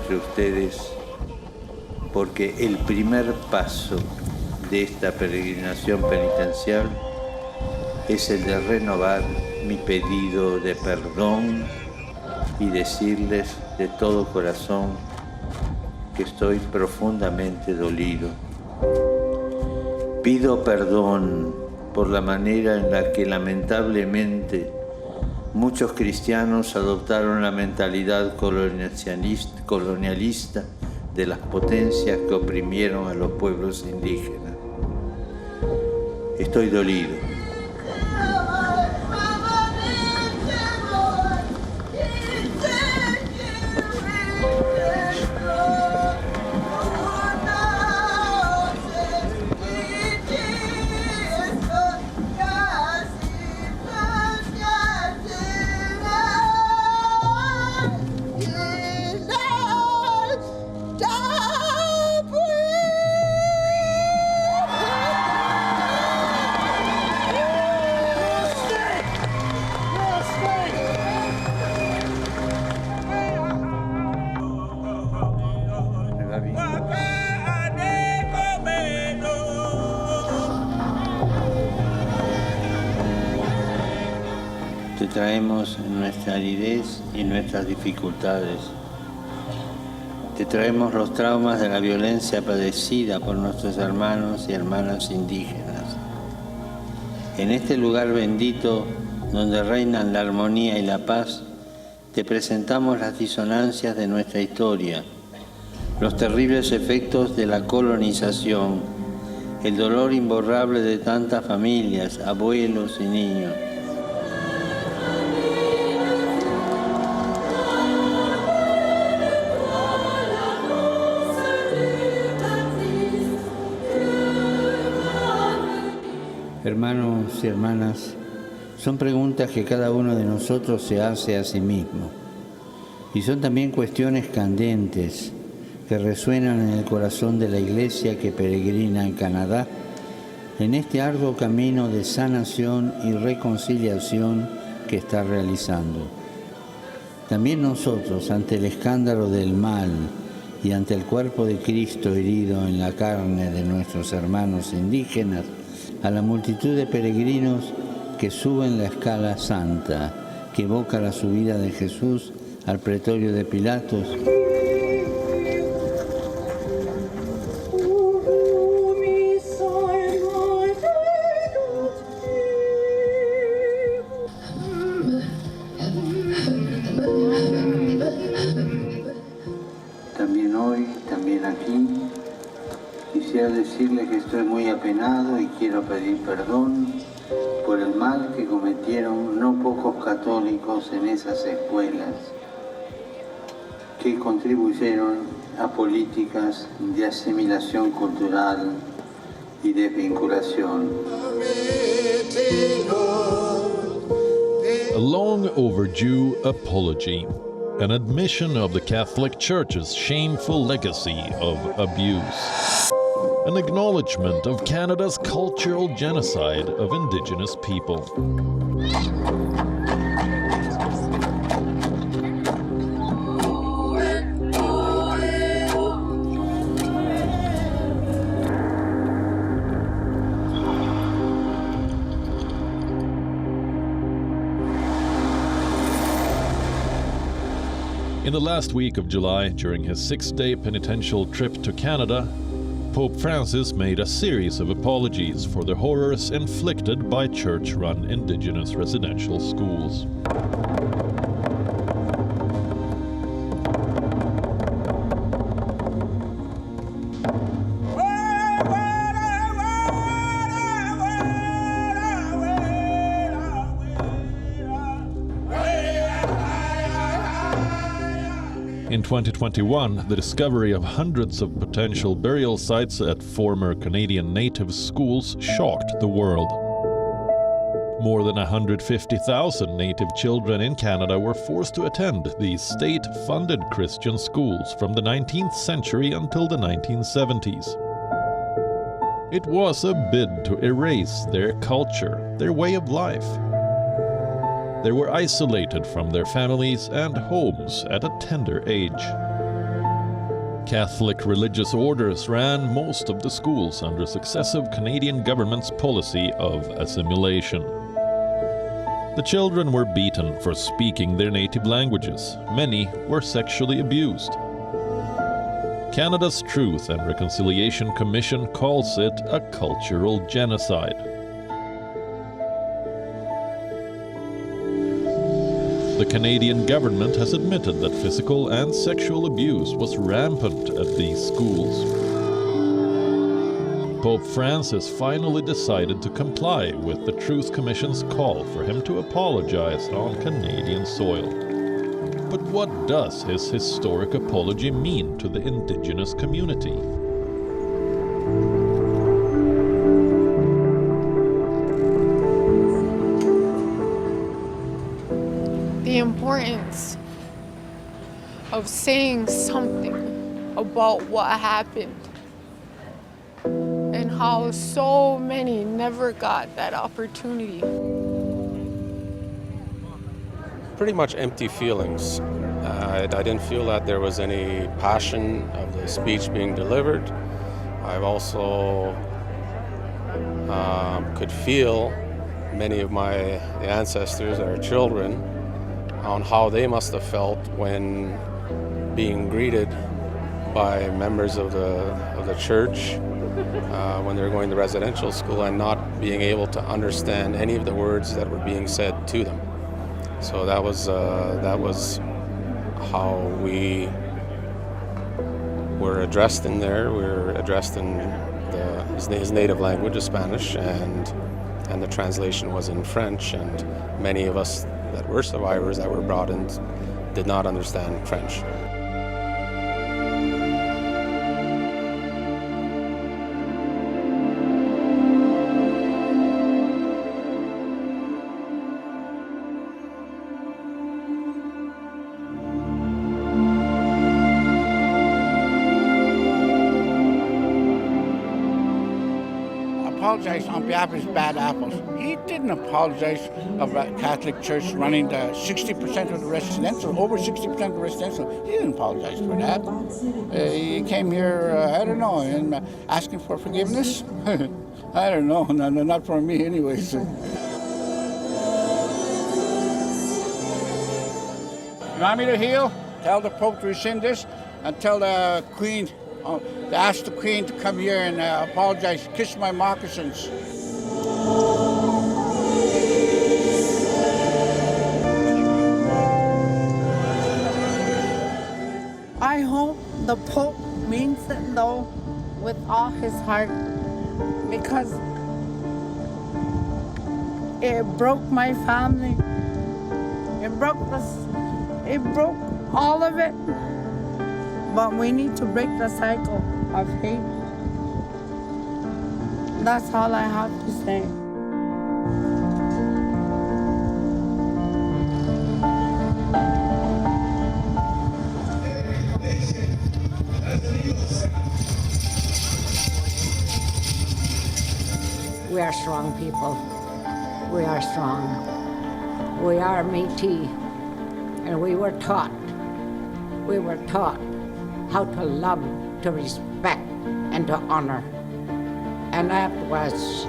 entre ustedes porque el primer paso de esta peregrinación penitencial es el de renovar mi pedido de perdón y decirles de todo corazón que estoy profundamente dolido. Pido perdón por la manera en la que lamentablemente muchos cristianos adoptaron la mentalidad colonialista de las potencias que oprimieron a los pueblos indígenas. Estoy dolido. Te traemos en nuestra aridez y nuestras dificultades. Te traemos los traumas de la violencia padecida por nuestros hermanos y hermanas indígenas. En este lugar bendito, donde reinan la armonía y la paz, te presentamos las disonancias de nuestra historia, los terribles efectos de la colonización, el dolor imborrable de tantas familias, abuelos y niños. Hermanos y hermanas, son preguntas que cada uno de nosotros se hace a sí mismo. Y son también cuestiones candentes que resuenan en el corazón de la Iglesia que peregrina en Canadá, en este arduo camino de sanación y reconciliación que está realizando. También nosotros, ante el escándalo del mal y ante el cuerpo de Cristo herido en la carne de nuestros hermanos indígenas, a la multitud de peregrinos que suben la escala santa, que evoca la subida de Jesús al pretorio de Pilatos. También hoy, también aquí, quisiera decirles que estoy muy apenado y quiero pedir perdón por el mal que cometieron no pocos católicos en esas escuelas que contribuyeron a políticas de asimilación cultural y desvinculación. A long overdue apology, an admission of the Catholic Church's shameful legacy of abuse. An acknowledgement of Canada's cultural genocide of Indigenous people. In the last week of July, during his 6-day penitential trip to Canada, Pope Francis made a series of apologies for the horrors inflicted by church-run Indigenous residential schools. In 2021, the discovery of hundreds of potential burial sites at former Canadian Native schools shocked the world. More than 150,000 Native children in Canada were forced to attend these state-funded Christian schools from the 19th century until the 1970s. It was a bid to erase their culture, their way of life. They were isolated from their families and homes at a tender age. Catholic religious orders ran most of the schools under successive Canadian government's policy of assimilation. The children were beaten for speaking their native languages. Many were sexually abused. Canada's Truth and Reconciliation Commission calls it a cultural genocide. The Canadian government has admitted that physical and sexual abuse was rampant at these schools. Pope Francis finally decided to comply with the Truth Commission's call for him to apologize on Canadian soil. But what does his historic apology mean to the Indigenous community? The importance of saying something about what happened and how so many never got that opportunity. Pretty much empty feelings. I didn't feel that there was any passion of the speech being delivered. I've also could feel many of my ancestors, our children, on how they must have felt when being greeted by members of the church when they were going to residential school and not being able to understand any of the words that were being said to them. So that was how we were addressed in there. We were addressed in his native language, Spanish, and the translation was in French, and many of us that were survivors that were brought in did not understand French. Apologize on behalf of his bad apples. He didn't apologize about Catholic Church running the 60% of the residential, over 60% of the residential. He didn't apologize for that. He came here, I don't know, and asking for forgiveness. I don't know, no, not for me anyways. You want me to heal? Tell the Pope to rescind this and tell the Queen, to ask the Queen to come here and apologize, kiss my moccasins. I hope the Pope means it though with all his heart, because it broke my family. It broke all of it. But we need to break the cycle of hate. That's all I have to say. We are strong people. We are strong. We are Métis, and we were taught how to love, to respect, and to honor. And that was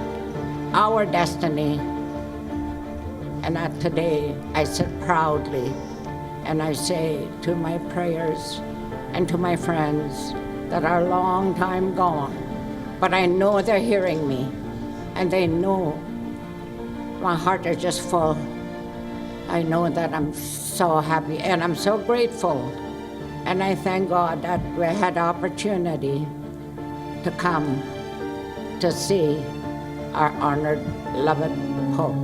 our destiny. And that today I sit proudly and I say to my prayers and to my friends that are long time gone, but I know they're hearing me, and they know my heart is just full. I know that I'm so happy and I'm so grateful. And I thank God that we had the opportunity to come to see our honored, beloved Pope.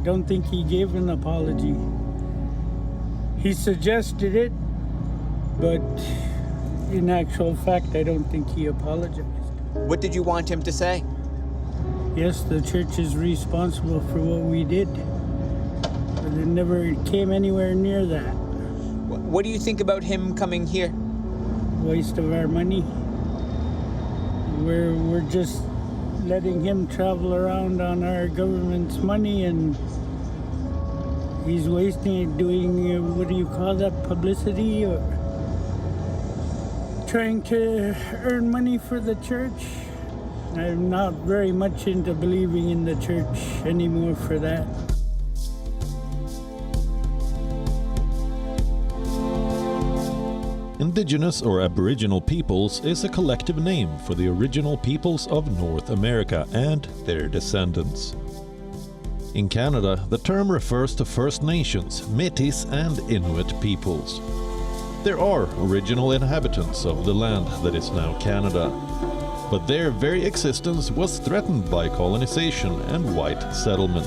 Don't think he gave an apology. He suggested it, but in actual fact, I don't think he apologized. What did you want him to say? Yes, the church is responsible for what we did. But it never came anywhere near that. What do you think about him coming here? Waste of our money. We're just letting him travel around on our government's money, and he's wasting it doing, what do you call that, publicity? Or trying to earn money for the church. I'm not very much into believing in the church anymore for that. Indigenous or Aboriginal peoples is a collective name for the original peoples of North America and their descendants. In Canada, the term refers to First Nations, Métis and Inuit peoples. There are original inhabitants of the land that is now Canada, but their very existence was threatened by colonization and white settlement.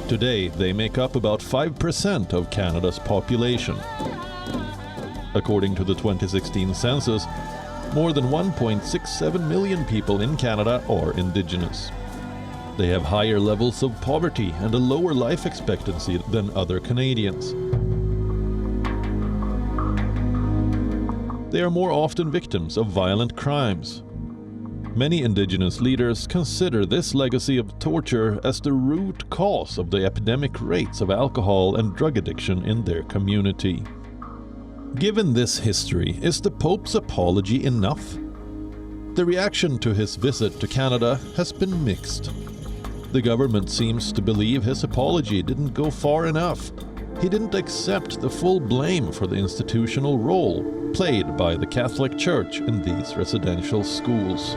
Today, they make up about 5% of Canada's population. According to the 2016 census, more than 1.67 million people in Canada are Indigenous. They have higher levels of poverty and a lower life expectancy than other Canadians. They are more often victims of violent crimes. Many Indigenous leaders consider this legacy of torture as the root cause of the epidemic rates of alcohol and drug addiction in their community. Given this history, is the Pope's apology enough? The reaction to his visit to Canada has been mixed. The government seems to believe his apology didn't go far enough. He didn't accept the full blame for the institutional role played by the Catholic Church in these residential schools.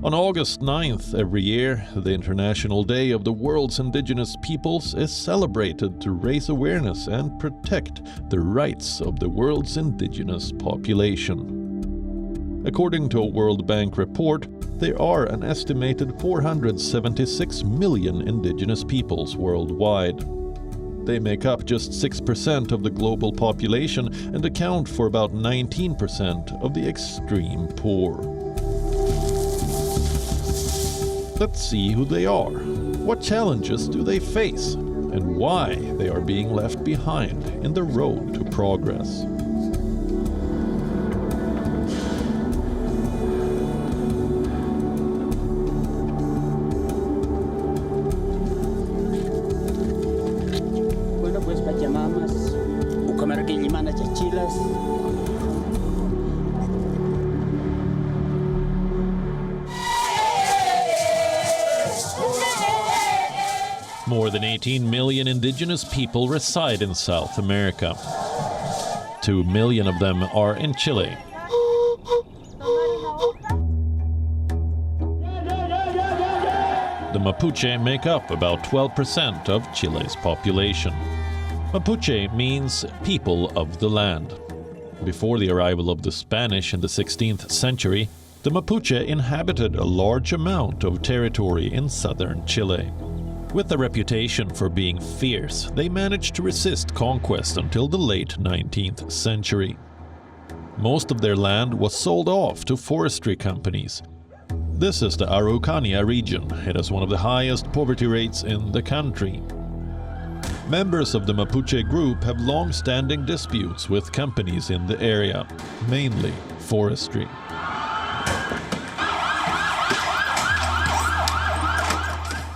On August 9th every year, the International Day of the World's Indigenous Peoples is celebrated to raise awareness and protect the rights of the world's indigenous population. According to a World Bank report, there are an estimated 476 million indigenous peoples worldwide. They make up just 6% of the global population and account for about 19% of the extreme poor. Let's see who they are. What challenges do they face? And why they are being left behind in the road to progress. Bueno, pues Pachamamas, Ucamarquillimana Chachilas. More than 18 million indigenous people reside in South America. 2 million of them are in Chile. The Mapuche make up about 12% of Chile's population. Mapuche means people of the land. Before the arrival of the Spanish in the 16th century, the Mapuche inhabited a large amount of territory in southern Chile. With a reputation for being fierce, they managed to resist conquest until the late 19th century. Most of their land was sold off to forestry companies. This is the Araucania region. It has one of the highest poverty rates in the country. Members of the Mapuche group have long-standing disputes with companies in the area, mainly forestry.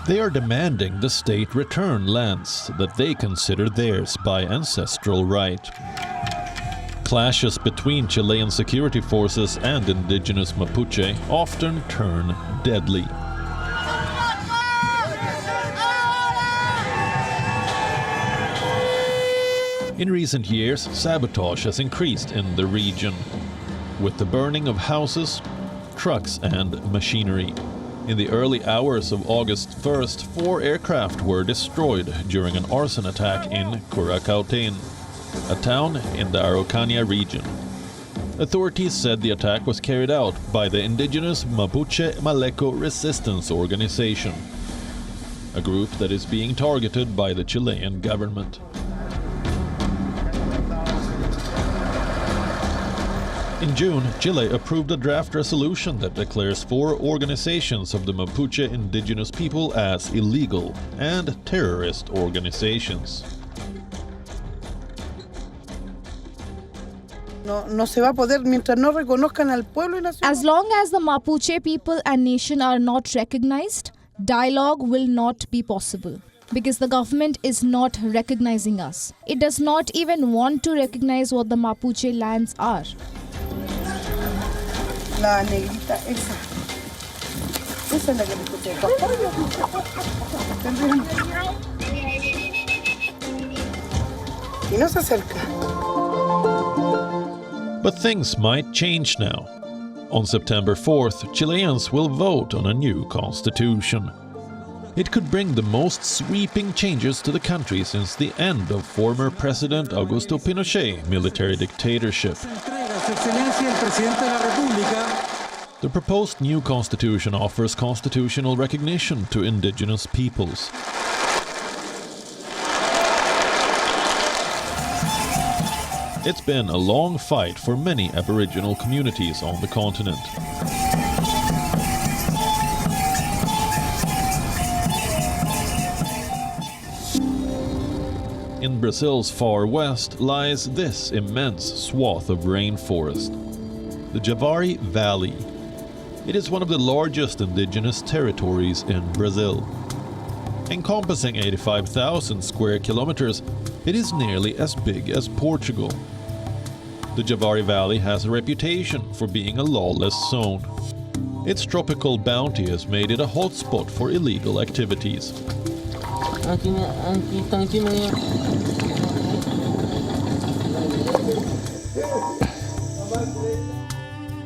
They are demanding the state return lands that they consider theirs by ancestral right. Clashes between Chilean security forces and indigenous Mapuche often turn deadly. In recent years, sabotage has increased in the region, with the burning of houses, trucks and machinery. In the early hours of August 1st, 4 aircraft were destroyed during an arson attack in Curacautén, a town in the Araucania region. Authorities said the attack was carried out by the indigenous Mapuche Maleco Resistance Organization, a group that is being targeted by the Chilean government. In June, Chile approved a draft resolution that declares 4 organizations of the Mapuche indigenous people as illegal and terrorist organizations. No se va a poder mientras no reconozcan al pueblo y la ciudad. As long as the Mapuche people and nation are not recognized, dialogue will not be possible. Because the government is not recognizing us. It does not even want to recognize what the Mapuche lands are. La negrita, esa. Esa es la que me escuché. Y no se acerca. But things might change now. On September 4th, Chileans will vote on a new constitution. It could bring the most sweeping changes to the country since the end of former President Augusto Pinochet's military dictatorship. The proposed new constitution offers constitutional recognition to indigenous peoples. It's been a long fight for many Aboriginal communities on the continent. In Brazil's far west lies this immense swath of rainforest, the Javari Valley. It is one of the largest indigenous territories in Brazil. Encompassing 85,000 square kilometers, it is nearly as big as Portugal. The Javari Valley has a reputation for being a lawless zone. Its tropical bounty has made it a hotspot for illegal activities.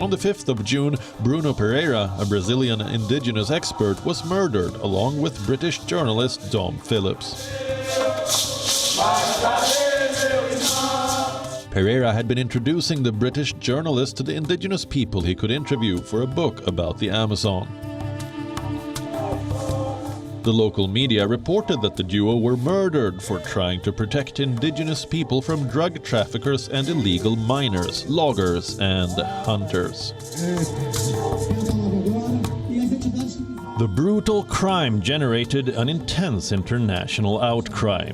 On the 5th of June, Bruno Pereira, a Brazilian indigenous expert, was murdered along with British journalist Dom Phillips. Pereira had been introducing the British journalist to the indigenous people he could interview for a book about the Amazon. The local media reported that the duo were murdered for trying to protect indigenous people from drug traffickers and illegal miners, loggers, and hunters. The brutal crime generated an intense international outcry.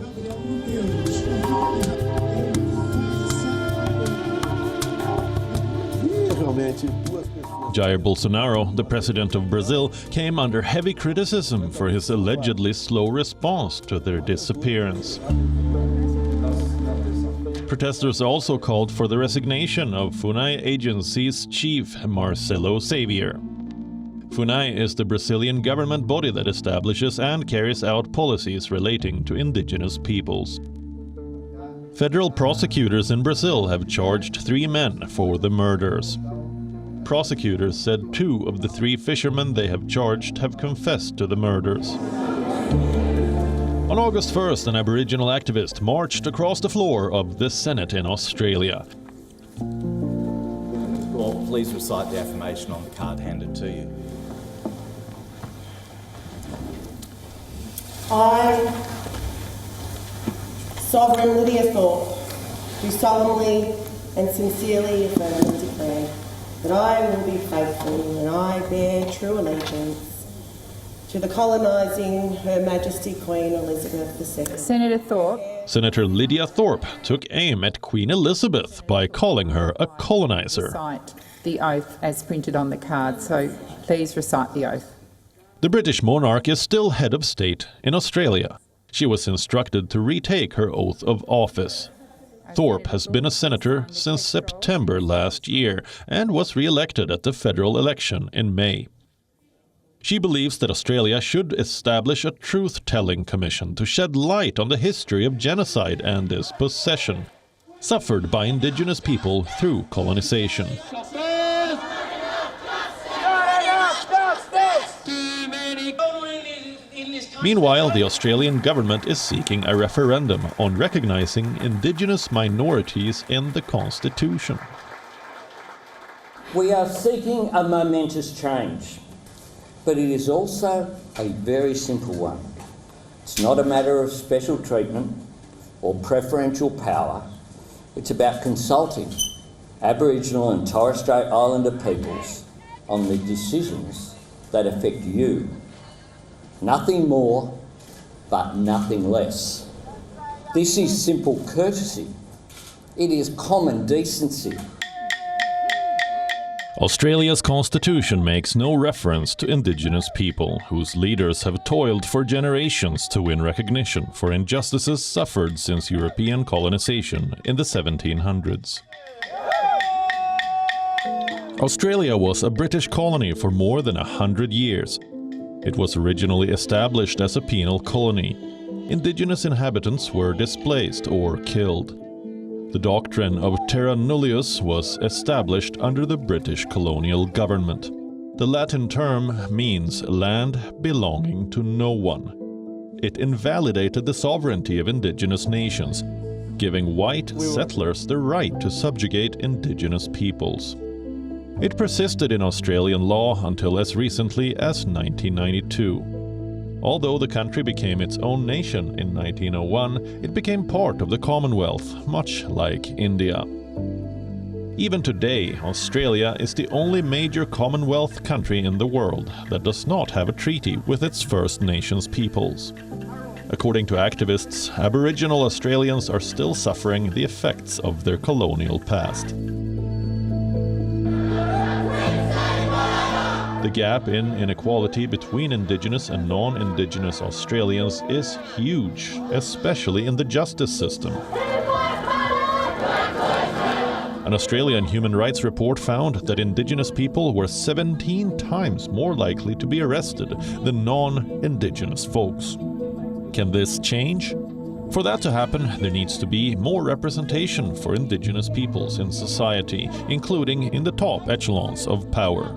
Jair Bolsonaro, the president of Brazil, came under heavy criticism for his allegedly slow response to their disappearance. Protesters also called for the resignation of FUNAI agency's chief, Marcelo Xavier. FUNAI is the Brazilian government body that establishes and carries out policies relating to indigenous peoples. Federal prosecutors in Brazil have charged 3 men for the murders. Prosecutors said 2 of the 3 fishermen they have charged have confessed to the murders. On August 1st, an Aboriginal activist marched across the floor of the Senate in Australia. Well, please recite the affirmation on the card handed to you. I, Sovereign Lydia Thorpe, do solemnly and sincerely affirm and declare that I will be faithful and I bear true allegiance to the colonising Her Majesty Queen Elizabeth II. Senator Thorpe. Senator Lydia Thorpe took aim at Queen Elizabeth by calling her a colonizer. Recite the oath as printed on the card, so please recite the oath. The British monarch is still head of state in Australia. She was instructed to retake her oath of office. Thorpe has been a senator since September last year and was re-elected at the federal election in May. She believes that Australia should establish a truth-telling commission to shed light on the history of genocide and dispossession suffered by indigenous people through colonization. Meanwhile, the Australian government is seeking a referendum on recognizing indigenous minorities in the Constitution. We are seeking a momentous change, but it is also a very simple one. It's not a matter of special treatment or preferential power. It's about consulting Aboriginal and Torres Strait Islander peoples on the decisions that affect you. Nothing more, but nothing less. This is simple courtesy. It is common decency. Australia's constitution makes no reference to Indigenous people, whose leaders have toiled for generations to win recognition for injustices suffered since European colonization in the 1700s. Australia was a British colony for more than 100 years. It was originally established as a penal colony. Indigenous inhabitants were displaced or killed. The doctrine of terra nullius was established under the British colonial government. The Latin term means land belonging to no one. It invalidated the sovereignty of Indigenous nations, giving white settlers the right to subjugate Indigenous peoples. It persisted in Australian law until as recently as 1992. Although the country became its own nation in 1901, it became part of the Commonwealth, much like India. Even today, Australia is the only major Commonwealth country in the world that does not have a treaty with its First Nations peoples. According to activists, Aboriginal Australians are still suffering the effects of their colonial past. The gap in inequality between Indigenous and non-Indigenous Australians is huge, especially in the justice system. An Australian human rights report found that Indigenous people were 17 times more likely to be arrested than non-Indigenous folks. Can this change? For that to happen, there needs to be more representation for Indigenous peoples in society, including in the top echelons of power.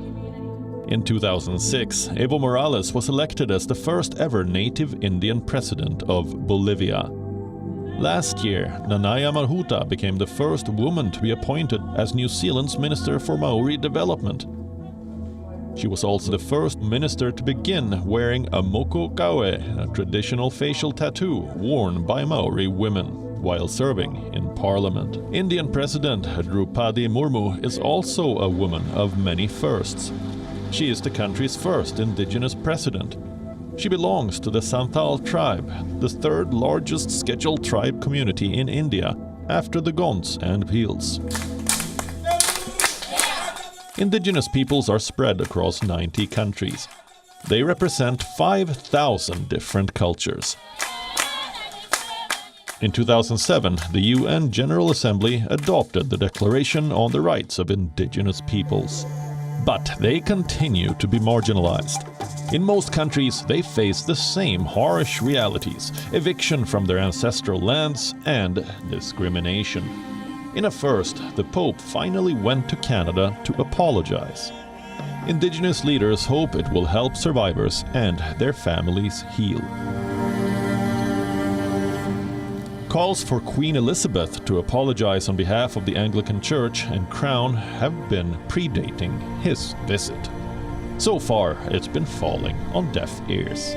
In 2006, Evo Morales was elected as the first ever native Indian president of Bolivia. Last year, Nanaya Marhuta became the first woman to be appointed as New Zealand's Minister for Maori Development. She was also the first minister to begin wearing a moko kawe, a traditional facial tattoo worn by Maori women, while serving in Parliament. Indian President Draupadi Murmu is also a woman of many firsts. She is the country's first Indigenous president. She belongs to the Santhal tribe, the third largest scheduled tribe community in India, after the Gonds and Bhils. Indigenous peoples are spread across 90 countries. They represent 5,000 different cultures. In 2007, the UN General Assembly adopted the Declaration on the Rights of Indigenous Peoples. But they continue to be marginalized. In most countries, they face the same harsh realities: eviction from their ancestral lands and discrimination. In a first, the Pope finally went to Canada to apologize. Indigenous leaders hope it will help survivors and their families heal. Calls for Queen Elizabeth to apologize on behalf of the Anglican Church and Crown have been predating his visit. So far, it's been falling on deaf ears.